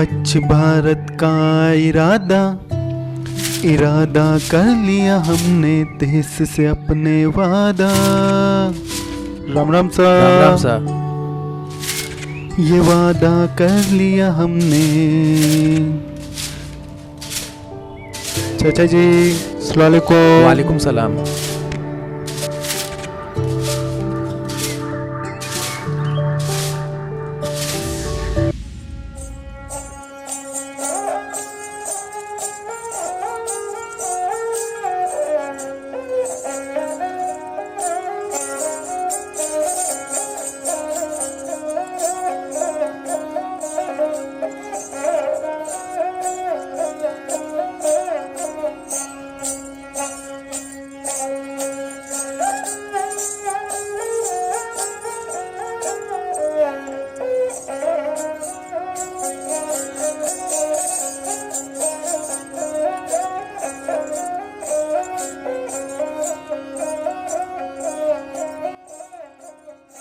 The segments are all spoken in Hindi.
स्वच्छ भारत का इरादा कर लिया हमने देश से अपने वादा। राम राम सा, राम राम सा। ये वादा कर लिया हमने। चाचा जी अस्सलाम वालेकुम। वालेकुम सलाम।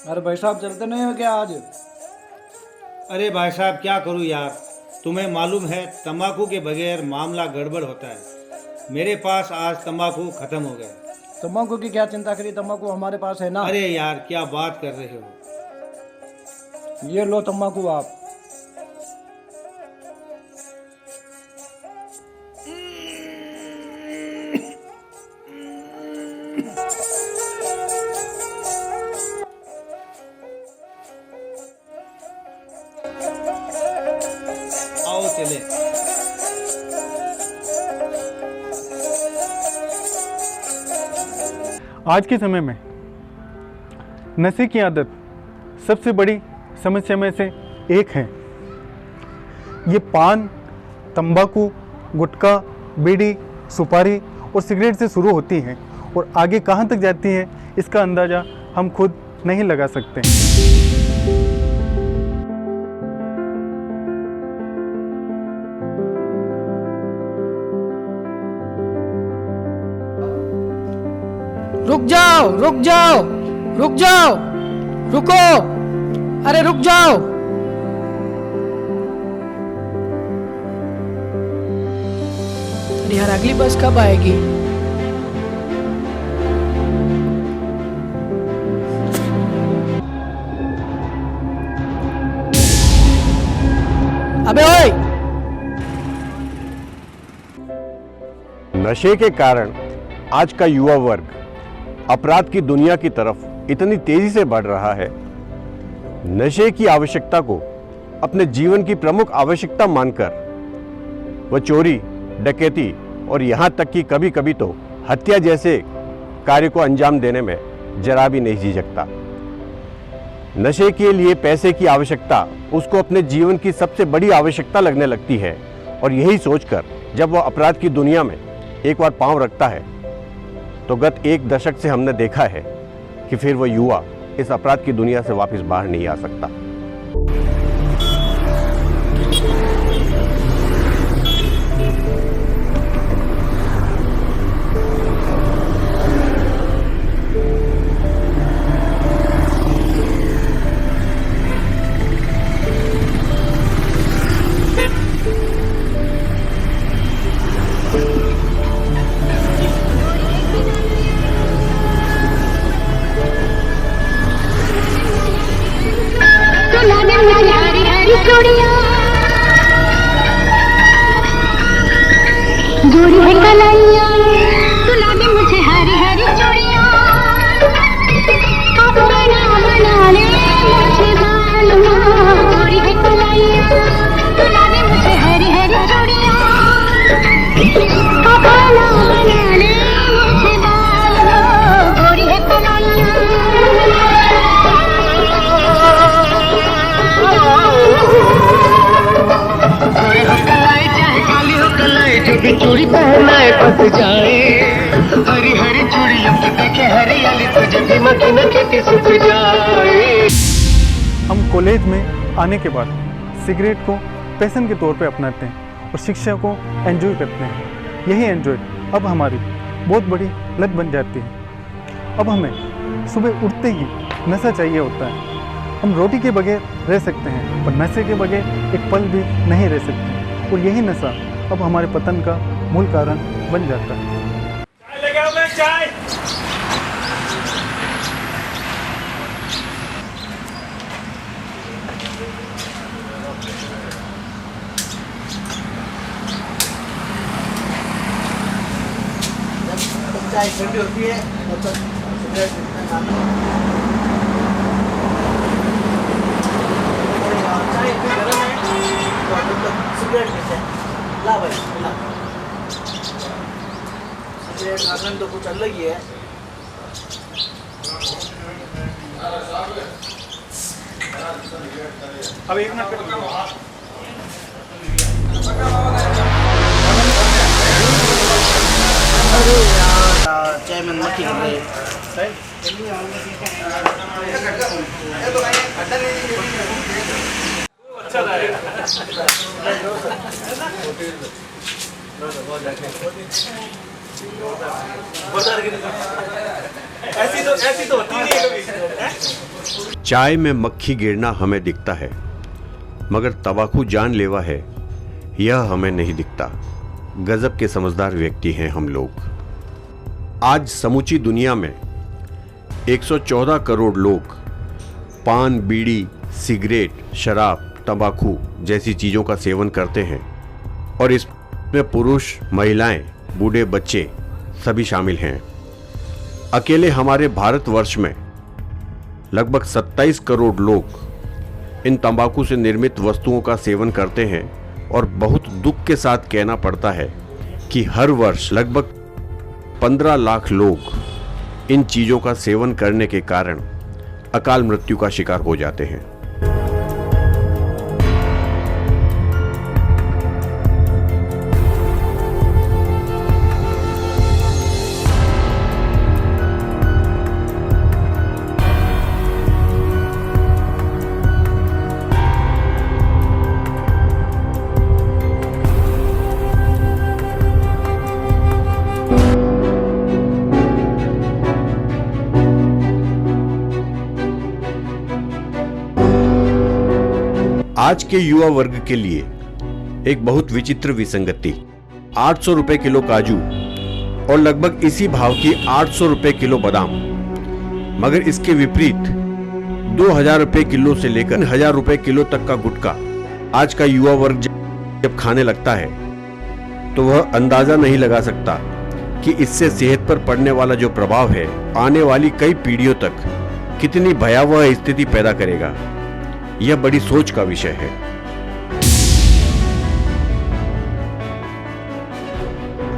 अरे भाई साहब चलते नहीं हो क्या आज? अरे भाई साहब क्या करूं यार, तुम्हें मालूम है तंबाकू के बगैर मामला गड़बड़ होता है। मेरे पास आज तंबाकू खत्म हो गए। तम्बाकू की क्या चिंता करी, तम्बाकू हमारे पास है ना। अरे यार क्या बात कर रहे हो। ये लो तम्बाकू आप। आओ चले। आज के समय में नशे की आदत सबसे बड़ी समस्या में से एक है। ये पान, तंबाकू, गुटखा, बीड़ी, सुपारी और सिगरेट से शुरू होती है और आगे कहाँ तक जाती है इसका अंदाज़ा हम खुद नहीं लगा सकते। रुक जाओ रुक जाओ रुक जाओ, रुको, अरे रुक जाओ। अरे यार अगली बस कब आएगी? अबे ओए! नशे के कारण आज का युवा वर्ग अपराध की दुनिया की तरफ इतनी तेजी से बढ़ रहा है। नशे की आवश्यकता को अपने जीवन की प्रमुख आवश्यकता मानकर वह चोरी, डकैती और यहाँ तक कि कभी कभी तो हत्या जैसे कार्य को अंजाम देने में जरा भी नहीं झिझकता। नशे के लिए पैसे की आवश्यकता उसको अपने जीवन की सबसे बड़ी आवश्यकता लगने लगती है और यही सोचकर जब वह अपराध की दुनिया में एक बार पांव रखता है तो गत एक दशक से हमने देखा है कि फिर वह युवा इस अपराध की दुनिया से वापस बाहर नहीं आ सकता। जोड़ी है कलाइया, तुला दे मुझे हरी हरी चूड़ियां। अपना बना ले मुझे बालमा। जोड़ी है कलाइया, तुला दे मुझे हरी हरी चूड़ियां। अपना बना ले मुझे बालमा। जोड़ी है कलाइया। चूड़ी पहनाए फंस जाए, हरी हरी चूड़ी अब देखे हरियाली तुझे भी मकीना खेती सूख जाए। हम कॉलेज में आने के बाद सिगरेट को पैशन के तौर पे अपनाते हैं और शिक्षा को एंजॉय करते हैं। यही एंजॉय अब हमारी बहुत बड़ी लत बन जाती है। अब हमें सुबह उठते ही नशा चाहिए होता है। हम रोटी के बगैर रह सकते हैं, पर नशे के बगैर एक पल भी नहीं रह सकते। और यही नशा अब हमारे पतन का मूल कारण बन जाता है। चाय ठंडी होती है तो सिगरेट चाय इतनी गर्म है तो सिगरेट पीते हैं। ला भाई ला, सिगरेट खाने तो कुछ अलग ही है। अब एक मिनट चाय में मक्खी लग रही ऐसी तो होती नहीं है कभी। चाय में मक्खी गिरना हमें दिखता है, मगर तंबाकू जानलेवा है यह हमें नहीं दिखता। गजब के समझदार व्यक्ति हैं हम लोग। आज समूची दुनिया में 114 करोड़ लोग पान, बीड़ी, सिगरेट, शराब, तंबाकू जैसी चीज़ों का सेवन करते हैं और इसमें पुरुष, महिलाएं, बूढ़े, बच्चे सभी शामिल हैं। अकेले हमारे भारतवर्ष में लगभग 27 करोड़ लोग इन तंबाकू से निर्मित वस्तुओं का सेवन करते हैं और बहुत दुख के साथ कहना पड़ता है कि हर वर्ष लगभग 15 लाख लोग इन चीज़ों का सेवन करने के कारण अकाल मृत्यु का शिकार हो जाते हैं। आज के युवा वर्ग के लिए एक बहुत विचित्र विसंगति। 800 रुपए किलो काजू और लगभग इसी भाव की 800 रुपए किलो बादाम, मगर इसके विपरीत 2000 रुपए किलो से लेकर 1000 रुपए किलो तक का गुटखा आज का युवा वर्ग जब खाने लगता है तो वह अंदाजा नहीं लगा सकता कि इससे सेहत पर पड़ने वाला जो प्रभाव है आने वाली कई पीढ़ियों तक कितनी भयावह स्थिति पैदा करेगा। यह बड़ी सोच का विषय है।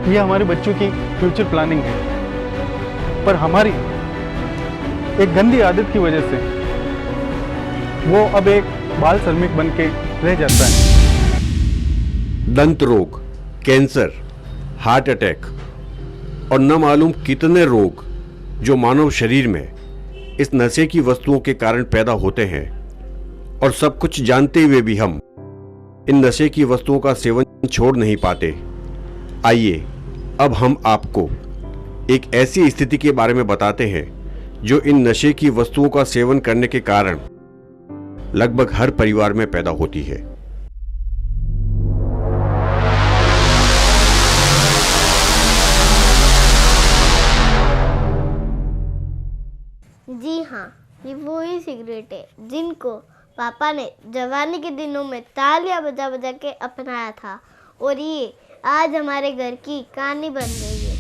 यह हमारे बच्चों की फ्यूचर प्लानिंग है, पर हमारी एक गंदी आदत की वजह से वो अब एक बाल श्रमिक बन के रह जाता है। दंत रोग, कैंसर, हार्ट अटैक और न मालूम कितने रोग जो मानव शरीर में इस नशे की वस्तुओं के कारण पैदा होते हैं, और सब कुछ जानते हुए भी हम इन नशे की वस्तुओं का सेवन छोड़ नहीं पाते। आइए अब हम आपको एक ऐसी स्थिति के बारे में बताते हैं जो इन नशे की वस्तुओं का सेवन करने के कारण लगभग हर परिवार में पैदा होती है। जी हाँ, ये वो ही सिगरेट है जिनको पापा ने जवानी के दिनों में तालियां बजा बजा के अपनाया था, और ये आज हमारे घर की कहानी बन गई है।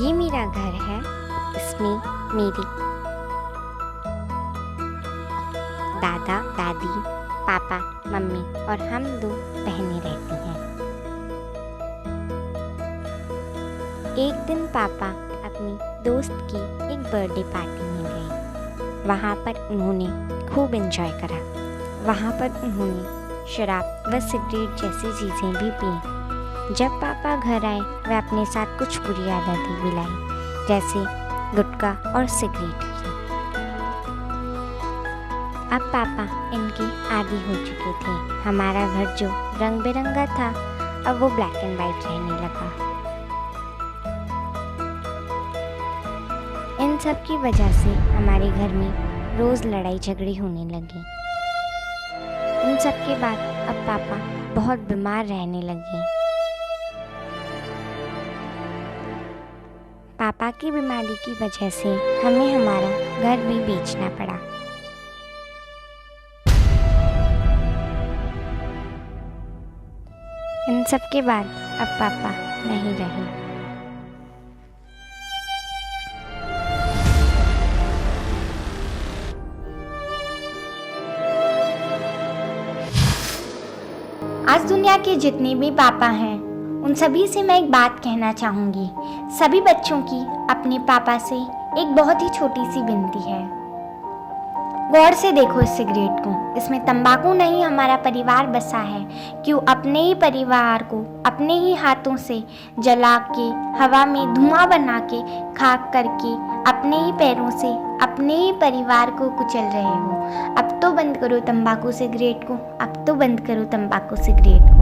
ये मेरा घर है, इसमें मेरी दादा, दादी, पापा, मम्मी और हम 2 बहनें रहती हैं। एक दिन पापा अपनी दोस्त की एक बर्थडे पार्टी में गए। वहाँ पर उन्होंने खूब एंजॉय करा। वहाँ पर उन्होंने शराब व सिगरेट जैसी चीज़ें भी पी। जब पापा घर आए वे अपने साथ कुछ बुरी आदतें भी लाई, जैसे गुटखा और सिगरेट की। अब पापा इनके आदी हो चुके थे। हमारा घर जो रंग बिरंगा था अब वो ब्लैक एंड वाइट रहने लगा। इन सब की वजह से हमारे घर में रोज़ लड़ाई झगड़े होने लगे। इन सब के बाद अब पापा बहुत बीमार रहने लगे। पापा की बीमारी की वजह से हमें हमारा घर भी बेचना पड़ा। इन सब के बाद अब पापा नहीं रहे। आज दुनिया के जितने भी पापा हैं उन सभी से मैं एक बात कहना चाहूँगी। सभी बच्चों की अपने पापा से एक बहुत ही छोटी सी विनती है। गौर से देखो इस सिगरेट को, इसमें तंबाकू नहीं हमारा परिवार बसा है। क्यों अपने ही परिवार को अपने ही हाथों से जला के हवा में धुआं बना के खाक करके अपने ही पैरों से अपने ही परिवार को कुचल रहे हो। अब तो बंद करो तंबाकू सिगरेट को, अब तो बंद करो तंबाकू सिगरेट को।